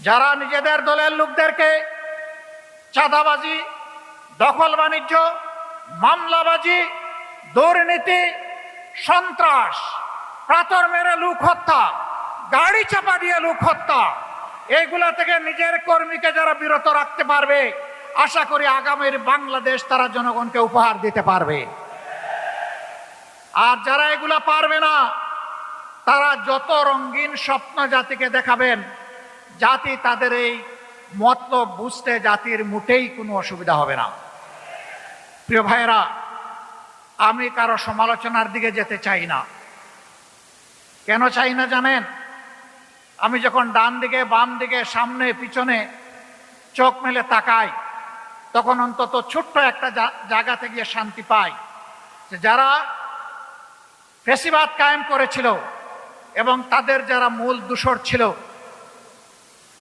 যারা নিজেদের দলের লোকদেরকে চাঁদাবাজি, দখল বাণিজ্য, মামলাবাজি, দুর্নীতি, সন্ত্রাস, পাথর মেরে লোক হত্যা, গাড়ি চাপা দিয়ে লোক হত্যা, এইগুলা থেকে নিজের কর্মীকে যারা বিরত রাখতে পারবে, আশা করি আগামীর বাংলাদেশ তারা জনগণকে উপহার দিতে পারবে। আর যারা এগুলা পারবে না, তারা যত রঙিন স্বপ্ন জাতিকে দেখাবেন, জাতি তাদের এই মতলব বুঝতে জাতির মোটেই কোনো অসুবিধা হবে না। প্রিয় ভাইয়েরা, আমি কারো সমালোচনার দিকে যেতে চাই না। কেন চাই না জানেন? আমি যখন ডান দিকে, বাম দিকে, সামনে, পিছনে চোখ মেলে তাকাই, তখন অন্তত ছোট্ট একটা জায়গাতে গিয়ে শান্তি পাই যে যারা ফ্যাসিবাদ কায়েম করেছিল এবং তাদের যারা মূল দূষর ছিল,